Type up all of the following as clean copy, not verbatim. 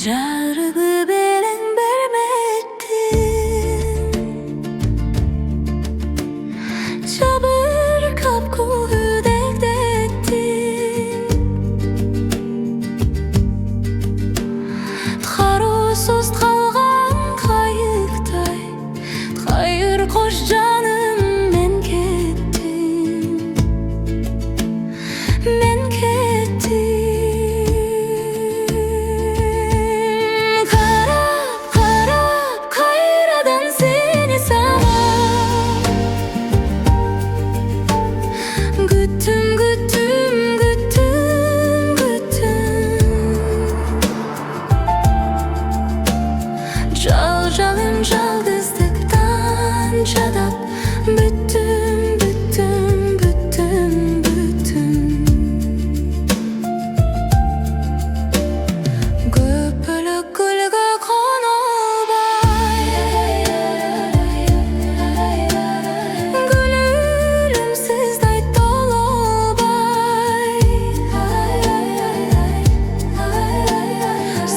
жарыгы белең берметтин, жабыркап күдектеттин, кароосуз калган кайыктай кайыр кош жаным мен кеттим, мен кеттим. Жалым жалгыздыктан жадап бүттүм, бүттүм, бүттүм, бүттүм. Көпөлүк гүлгө коно албай, гүлүмсүз дай тололбай,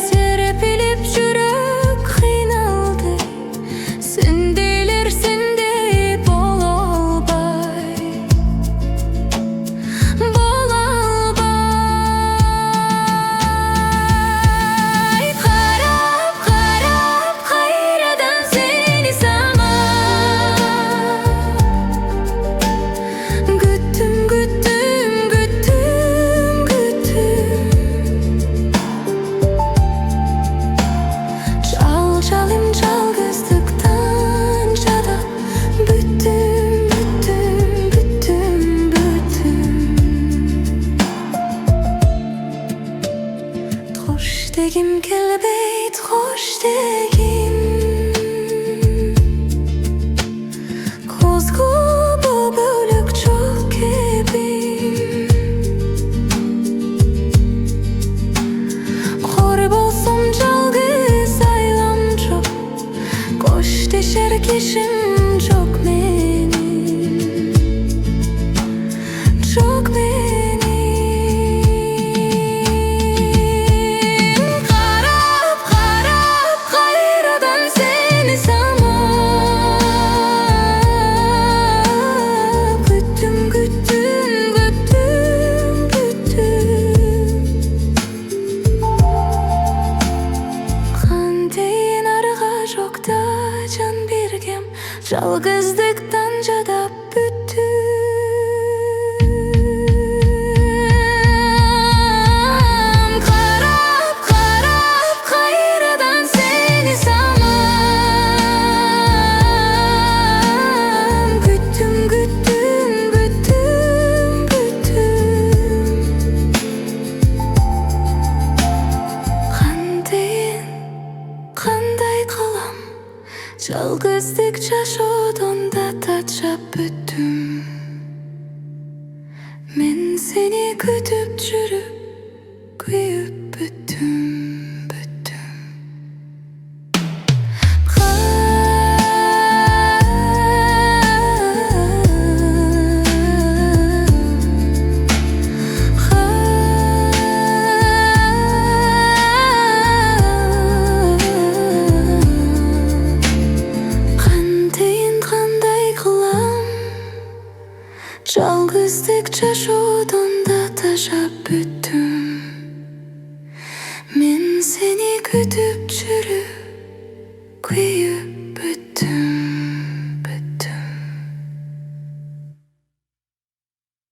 серпилип жүрөк кыйналды, сендейлер сендей боло албай, боло албай. Карап, карап, кайрадан сени самап, күттүм, күттүм, күттүм, күттүм. Жалым жалгыздыктан жадап бүттүм, бүттүм, бүттүм, бүттүм. Кош дегим келбейт, кош дегим, козгу бөлөк жок кебим. Кор болсом жалгыз айлам жок, кош дешер кишим жок менин, жок менин. Карап, карап, кайрадан сени самап, күттүм, күттүм, күттүм, күттүм. Кантейин арга жокта жан бергем, жалгыздыктан жадап бүттүм. Карап, карап, кайрадан сени самап, күттүм, күттүм, бүттүм, бүттүм. Кандай кылам, жалгыздык жашоодон да тачап бүттүм. Мен сени күтүп жүрүп, күйүп бүттүм, бүттүм. Кандай кылам, жалгыздык жашоодон да тажап бүттүм. Мен сени күтүп жүрүп